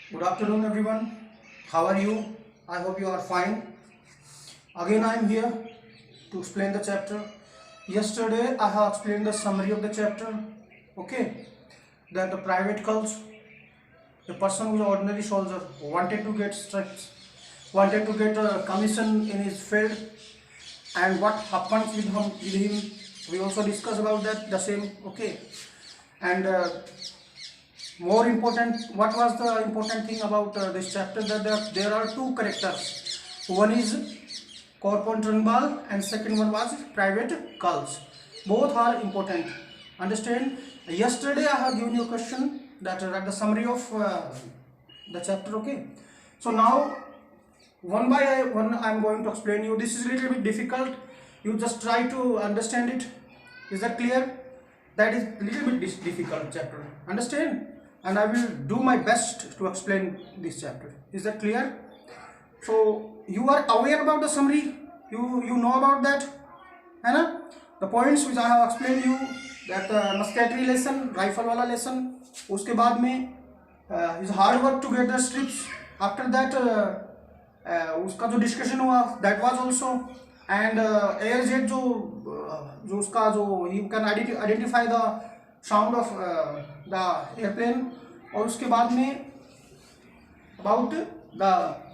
Good afternoon, everyone. How are you? I hope you are fine. Again, I am here to explain the chapter. Yesterday, I have explained the summary of the chapter. Okay, that the private cults, the person who is ordinary soldier wanted to get strict, wanted to get a commission in his field, and what happens with him. We also discuss about that the same. Okay, and more important, what was the important thing about this chapter, that there are two characters. One is Corporal Trunbal and second one was Private Culls. Both are important. Understand? Yesterday I have given you a question that the summary of the chapter. Okay, so now one by one I am going to explain you. This is a little bit difficult. You just try to understand it. Is that clear? That is a little bit difficult chapter. Understand? And I will do my best to explain this chapter. Is that clear? So you are aware about the summary. You know about that, है ना? The points which I have explained you, that musketry lesson, rifle वाला lesson. उसके बाद में is hard work to get the strips. After that उसका जो discussion हुआ, that was also, and air jet जो उसका जो you can identify the sound of the airplane. और उसके बाद में about the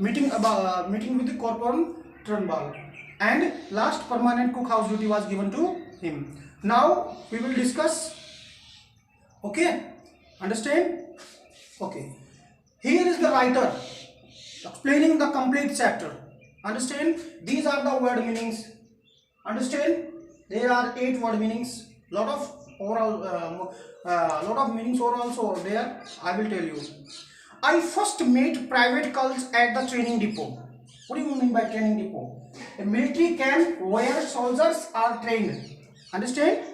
meeting with the Corporal Trunbal, and last permanent cook house duty was given to him. Now we will discuss. Okay, understand? Okay, here is the writer explaining the complete chapter. Understand? These are the word meanings. Understand? There are 8 word meanings. Lot of meanings are also there. I will tell you. I first met Private Culls at the training depot. What do you mean by training depot? A military camp where soldiers are trained. Understand?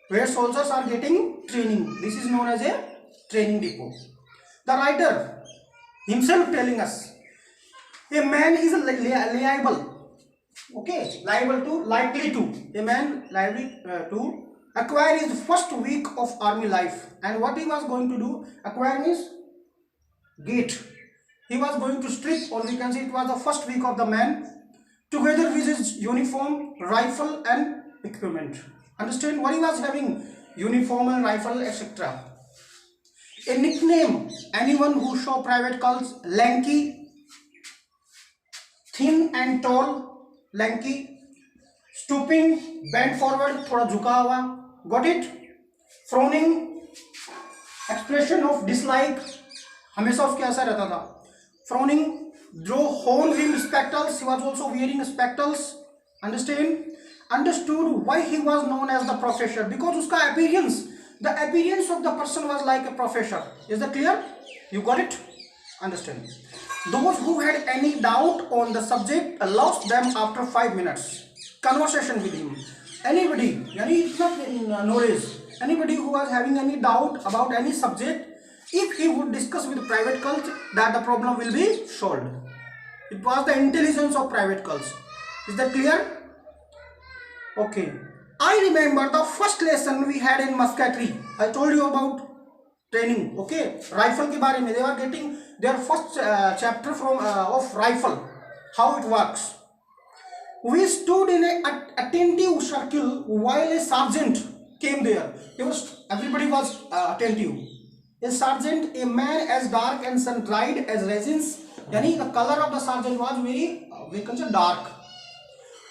Where soldiers are getting training. This is known as a training depot. The writer himself telling us, a man is liable. Okay, likely to. A man likely to acquire his first week of army life. And what he was going to do? Acquire means gate. He was going to strip, or we can say it was the first week of the man, together with his uniform, rifle and equipment. Understand? What he was having? Uniform and rifle, etc. A nickname, anyone who saw Private Culls: lanky, thin and tall, lanky, stooping, bent forward, थोड़ा झुका हुआ. Got it? Frowning, expression of dislike, हमेशा उसके ऐसा रहता था. Frowning, draw horn-rimmed spectacles. He was also wearing spectacles. Understand? Understood why he was known as the professor, because उसका appearance, the appearance of the person was like a professor. Is that clear? You got it? Understand? Those who had any doubt on the subject lost them after 5 minutes. Conversation with him. Anybody, yani itna knowledge, anybody who was having any doubt about any subject, if he would discuss with Private Culls, that the problem will be solved. It was the intelligence of Private Culls. Is that clear? Okay. I remember the first lesson we had in musketry. I told you about training. Okay. Rifle के बारे में. They were getting their first chapter from of rifle. How it works. We stood in an attentive circle while a sergeant came there. Everybody was attentive. A sergeant, a man as dark and sun-dried as resins. Yani the color of the sergeant was very, we can say, dark.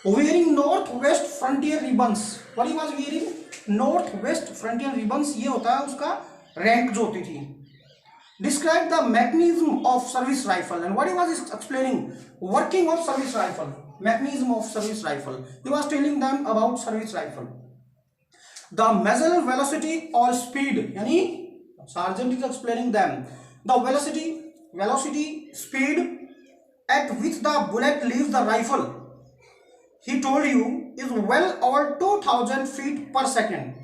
Wearing northwest frontier ribbons. What he was wearing? Northwest frontier ribbons. ये होता है उसका rank जो होती थी. Describe the mechanism of service rifle, and what he was explaining, working of service rifle, mechanism of service rifle. He was telling them about service rifle. The muzzle velocity or speed, yani sergeant is explaining them the velocity, speed at which the bullet leaves the rifle. He told you is well over 2000 feet per second.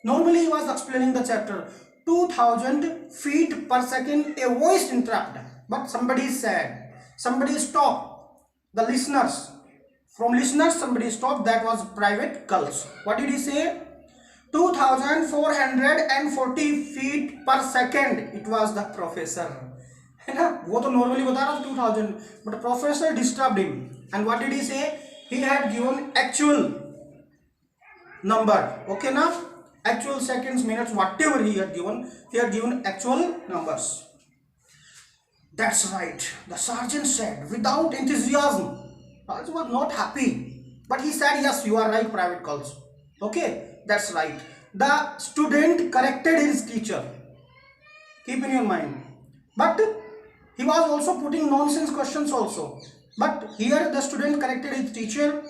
Normally he was explaining the chapter. 2000 feet per second. A voice interrupted, but somebody said, somebody stopped the listeners. From listeners, somebody stopped. That was Private Culls. What did he say? 2440 feet per second. It was the professor. है ना, वो तो normally बता रहा था 2000, but professor disturbed him and what did he say, he had given actual number, okay ना, actual seconds, minutes, whatever he had given actual numbers. That's right, the sergeant said without enthusiasm. Sergeant was not happy, but he said, yes, you are right, Private Culls. Okay, that's right. The student corrected his teacher, keep in your mind, but he was also putting nonsense questions also, but here the student corrected his teacher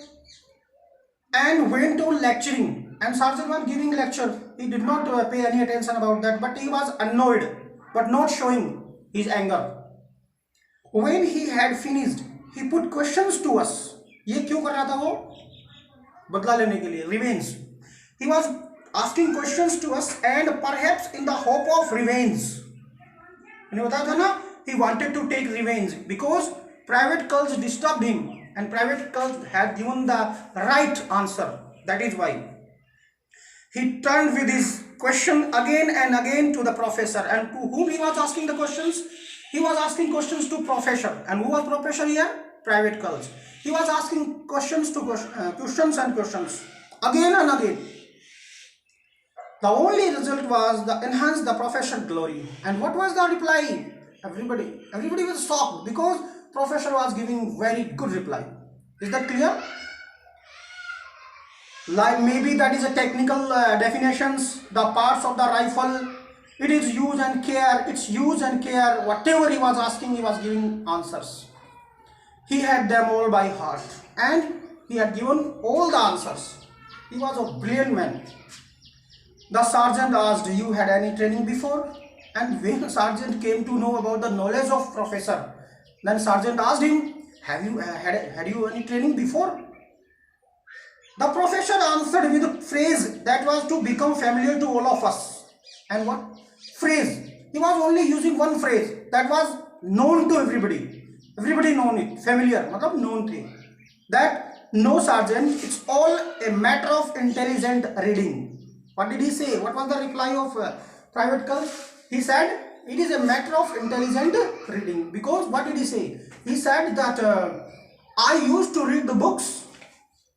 and went on lecturing, and sergeant was giving lecture. He did not pay any attention about that, but he was annoyed but not showing his anger. When he had finished, he put questions to us. ये क्यों कर रहा था वो? बदला लेने के लिए, revenge. He was asking questions to us and perhaps in the hope of revenge. मैंने बताया था ना, he wanted to take revenge because Private Culls disturbed him and Private Culls had given the right answer. That is why he turned with his question again and again to the professor. And to whom he was asking the questions? He was asking questions to professor. And who was professor here? Private Culls. He was asking questions to questions and questions again and again. The only result was the enhance the professor glory. And what was the reply? Everybody was shocked because professor was giving very good reply. Is that clear? Like maybe that is a technical definitions, the parts of the rifle, it is use and care, its use and care, whatever he was asking, he was giving answers. He had them all by heart and he had given all the answers. He was a brilliant man. The sergeant asked, you had any training before? And when the sergeant came to know about the knowledge of professor, then sergeant asked him, have you had you any training before? The professor answered with a phrase that was to become familiar to all of us. And what phrase? He was only using one phrase that was known to everybody. Everybody known it, familiar, matlab known thing. That no sergeant, it's all a matter of intelligent reading. What did he say? What was the reply of Private Culls? He said it is a matter of intelligent reading. Because what did he say? He said that I used to read the books,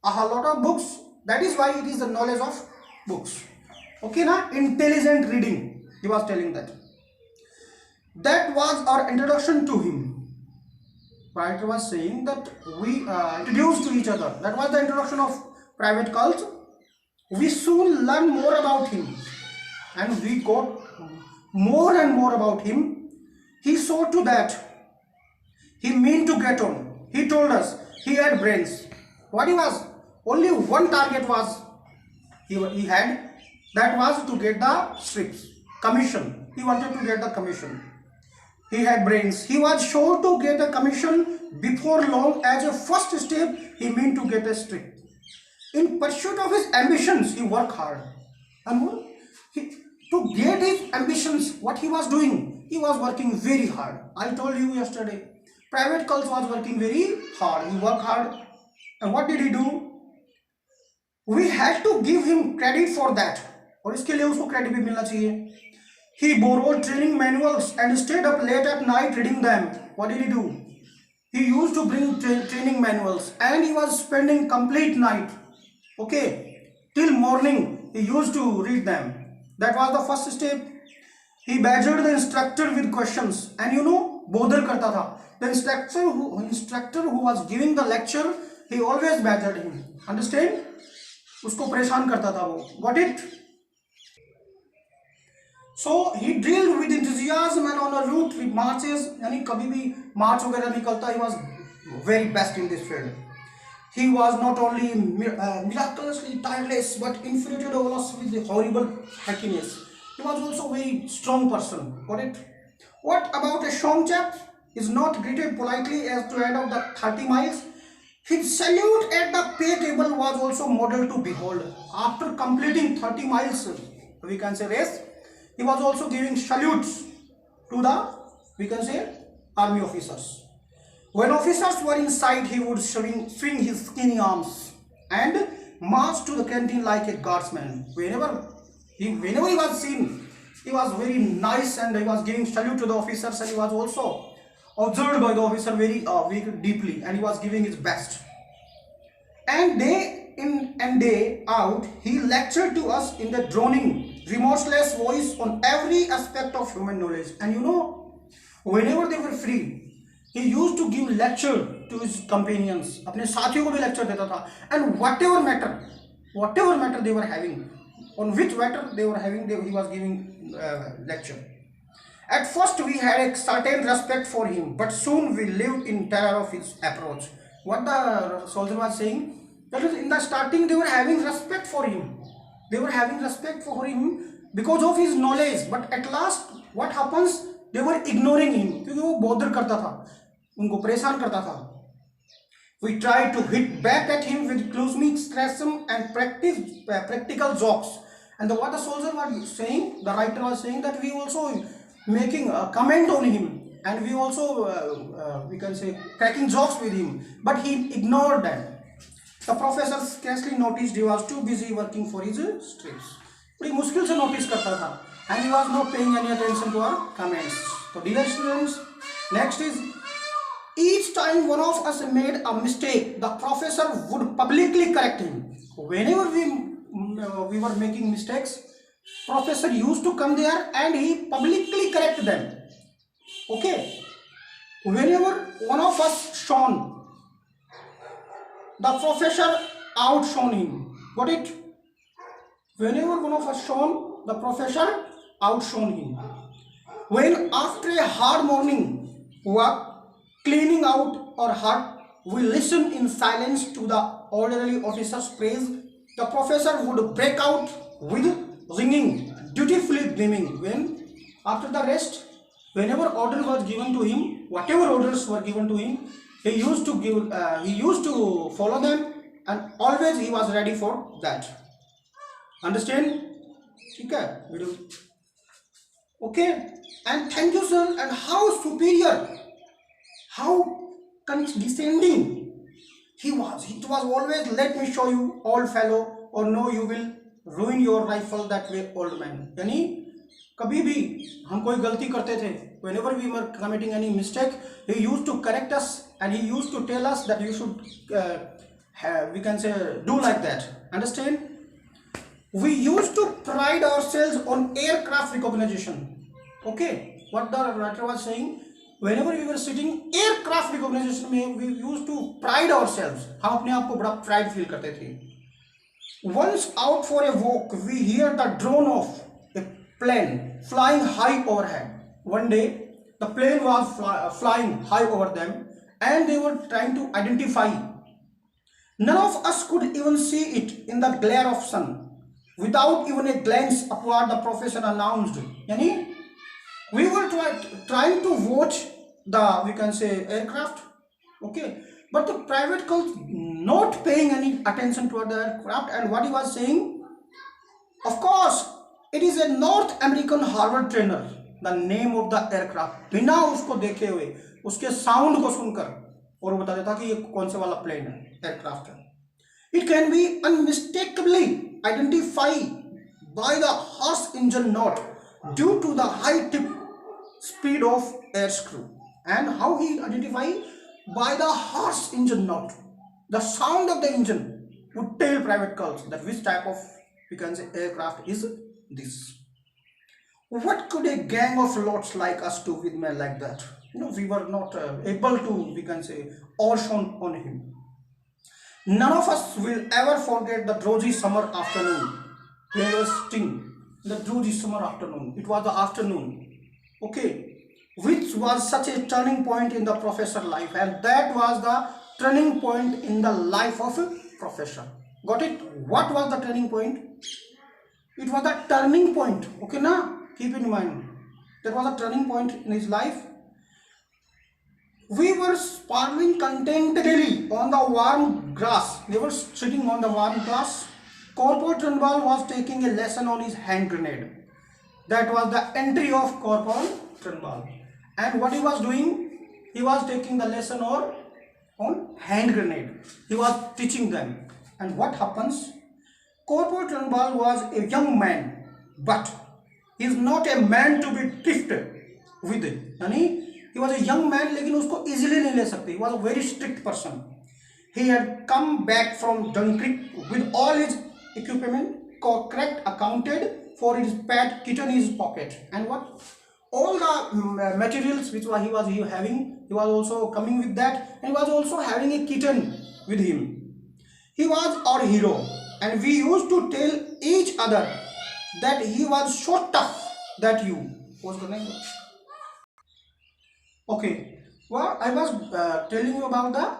a lot of books, that is why it is the knowledge of books. Okay na, intelligent reading, he was telling that. That was our introduction to him. Writer was saying that we introduced to each other. That was the introduction of Private Culls. We soon learned more about him and we got more and more about him. He saw to that he meant to get on. He told us he had brains. What he was, only one target was he had, that was to get the strips, commission. He wanted to get the commission. He had brains. He was sure to get a commission before long. As a first step, he meant to get a strip. In pursuit of his ambitions, he worked hard. And to get his ambitions, what he was doing, he was working very hard. I told you yesterday, Private Culls was working very hard. He worked hard. And what did he do? We had to give him credit for that. और इसके लिए उसको credit भी मिलना चाहिए. He borrowed training manuals and stayed up late at night reading them. What did he do? He used to bring training manuals and he was spending complete night, okay, till morning. He used to read them. That was the first step. He badgered the instructor with questions and bother करता था. The instructor who was giving the lecture, he always badgered him. Understand? उसको परेशान करता था वो. Got it? So he drilled with enthusiasm and on a route with marches. यानी कभी भी मार्च वगैरह निकलता, he was very best in this field. He was not only miraculously tireless but infuriated all us with the horrible hackiness. He was also a very strong person. Got it? What about a strong chap? Is not greeted politely as to end of the 30 miles. His salute at the pay table was also model to behold. After completing 30 miles, we can say race, he was also giving salutes to the, we can say, army officers. When officers were in sight, he would swing his skinny arms and march to the canteen like a guardsman. Whenever he was seen, He was very nice and he was giving salute to the officers, and he was also observed by the officer very deeply, and he was giving his best. And day in and day out, he lectured to us in the droning, remorseless voice on every aspect of human knowledge. And you know, whenever they were free, he used to give lecture to his companions. अपने साथियों को भी lecture देता था. And whatever matter they were having, on which matter they were having, he was giving lecture. At first we had a certain respect for him, but soon we lived in terror of his approach. What the soldier was saying, that is, in the starting they were having respect for him. They were having respect for him because of his knowledge. But at last, what happens? They were ignoring him क्योंकि वो bother करता था, उनको परेशान करता था. We tried to hit back at him with gloomy sarcasm and practical jokes. And what the soldier was saying, the writer was saying that we also making a comment on him, and we also we can say cracking jokes with him, but he ignored them. The professor scarcely noticed. He was too busy working for his strips. बड़ी मुश्किल से notice करता था, and he was not paying any attention to our comments. So dear students, next is, each time one of us made a mistake, the professor would publicly correct him. Whenever we were making mistakes, professor used to come there and he publicly correct them. Okay, whenever one of us shone, the professor outshone him. Got it? Whenever one of us shone, the professor outshone him. When after a hard morning work, cleaning out our hut, we listen in silence to the orderly officer's praise, the professor would break out with ringing, dutifully beaming. When after the rest, whenever order was given to him, whatever orders were given to him, he used to follow them, and always he was ready for that. Understand? Okay, okay. And thank you, sir. And how superior, how condescending he was. It was always, let me show you, old fellow, or no, you will ruin your rifle that way, old man. यानी कभी भी हम कोई गलती करते थे, whenever we were committing any mistake, he used to correct us and he used to tell us that you should we can say do like that. Understand? We used to pride ourselves on aircraft recognition. Okay, what the writer was saying, whenever we were sitting aircraft recognition में, we used to pride ourselves. हम अपने आप को बड़ा pride feel करते थे. Once out for a walk, we hear the drone of a plane flying high overhead. One day, the plane was flying high over them, and they were trying to identify. None of us could even see it in the glare of sun. Without even a glance upward, the professor announced. Yani, we were trying to watch the, we can say, aircraft. Okay, but the private cars not paying any attention toward the aircraft, and what he was saying, of course, it is a North American Harvard trainer. The name of the aircraft, बिना उसको देखे हुए, उसके sound को सुनकर, और वो बता देता कि ये कौन से वाला प्लेन है, एयरक्राफ्ट है. It can be unmistakably identified by the harsh engine note due to the high tip speed of air screw. And how he identify? By the harsh engine note. The sound of the engine would tell private cars that which type of, we can say, aircraft is this. What could a gang of lots like us do with men like that? You know, we were not able to, we can say, outshone on him. None of us will ever forget the drowsy summer afternoon. We were sitting in the drowsy summer afternoon. It was the afternoon, okay, which was such a turning point in the professor life, and that was the turning point in the life of a professor. Got it? What was the turning point? It was the turning point. Okay, now keep in mind, there was a turning point in his life. We were sprawling contentedly on the warm grass. They were sitting on the warm grass. Corporal Trunwal was taking a lesson on his hand grenade. That was the entry of Corporal Trunwal. And what he was doing, he was taking the lesson on hand grenade. He was teaching them. And what happens? Corporal Trunwal was a young man, but he is not a man to be tricked with, यानी he was a young man लेकिन उसको easily नहीं ले सकते. He was a very strict person. He had come back from Dunkirk with all his equipment correct, accounted for his pet kitten in his pocket, and what all the materials which he was having, he was also coming with that, and he was also having a kitten with him. He was our hero, and we used to tell each other that he was so tough that you. What's the name? Okay, well, I was telling you about the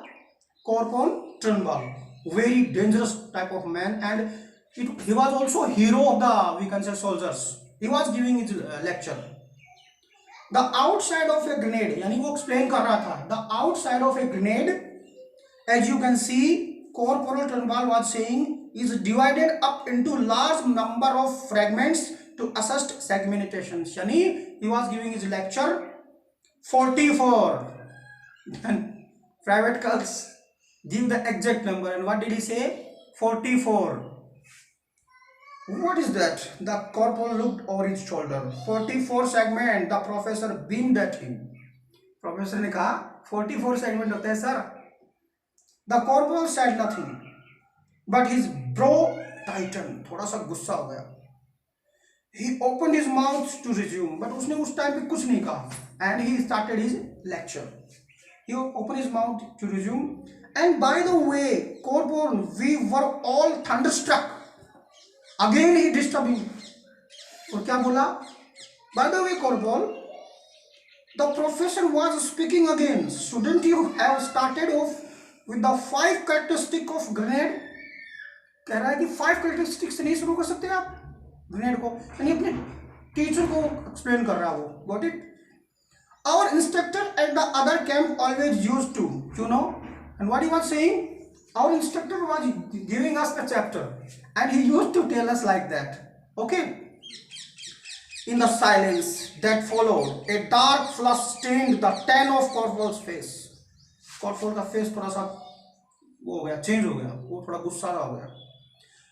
Corporal Turnbull, very dangerous type of man, and he was also a hero of the, we can say, soldiers. He was giving his lecture. The outside of a grenade, यानी वो explain कर रहा था. The outside of a grenade, as you can see, Corporal Turnbull was saying, is divided up into large number of fragments to assist segmentations. यानी he was giving his lecture 44. Then private calls give the exact number, and what did he say? 44. What is that? The corporal looked over his shoulder. 44 segment. The professor beamed at him. Professor ने कहा 44 segment होते हैं sir. The corporal said nothing, but his brow tightened. थोड़ा सा गुस्सा हो गया. He opened his mouth to resume, but उसने उस टाइम पे कुछ नहीं कहा, and he started his lecture. He opened his mouth to resume, and by the way, corporal, we were all thunderstruck. Again he disturbed him. और क्या बोला? By the way, corporal, the professor was speaking again. Shouldn't you have started off with the 5 characteristics of grenade? कह रहा है कि 5 characteristics से नहीं शुरू कर सकते आप ग्रेनेड को, यानी अपने टीचर को एक्सप्लेन कर रहा है वो. Got it? Our instructor at the other camp always used to, you know, and what he was saying, our instructor was giving us a chapter, and he used to tell us like that. Okay. In the silence that followed, a dark flush stained the tan of Corporal's face. Corporal का face थोड़ा सा वो हो गया, change हो गया, वो थोड़ा गुस्सा हो गया.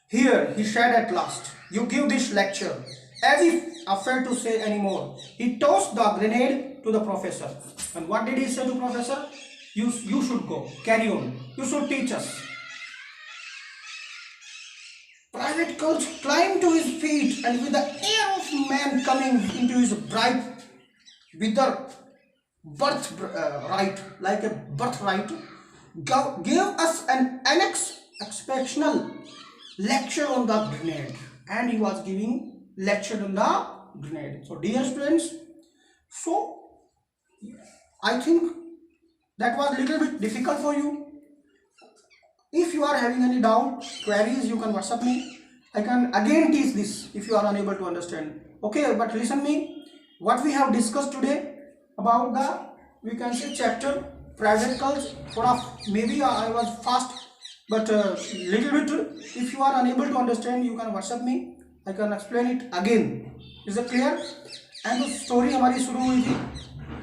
Here, he said at last, you give this lecture. As if afraid to say any more, he tossed the grenade to the professor. And what did he say to professor? You should go, carry on. You should teach us. Private Culch climbed to his feet, and with the air of man coming into his bright, wither birthright, like a birthright, gave us an exceptional lecture on the grenade. And he was giving lecture on the grenade. So dear students, so I think that was little bit difficult for you. If you are having any doubt, queries, you can WhatsApp me. I can again teach this if you are unable to understand. Okay, but listen me. What we have discussed today about the, we can say, chapter private calls. Maybe I was fast, but little bit. If you are unable to understand, you can WhatsApp me. I can explain it again. Is it clear? And the story हमारी शुरू हुई थी,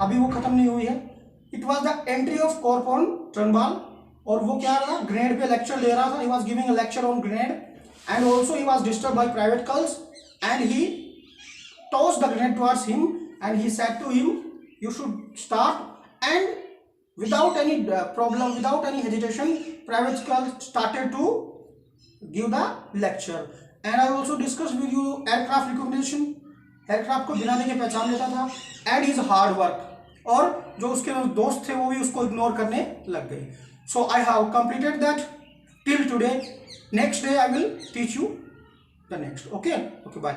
अभी वो खत्म नहीं हुई है. It was the entry of Corporal Turnbull, और वो क्या था, ग्रेनेड पे लेक्चर दे रहा था. He was giving a lecture on grenade, and also he was disturbed by private calls, and he tossed the grenade towards him, and he said to him, you should start. And without any problem, without any hesitation, private calls started to give the lecture. And I also discussed with you aircraft recognition. Aircraft को बिना देखे पहचान लेता था, and his hard work. और जो उसके दोस्त थे वो भी उसको इग्नोर करने लग गए. So I have completed that till today. Next day I will teach you the next. Okay, bye.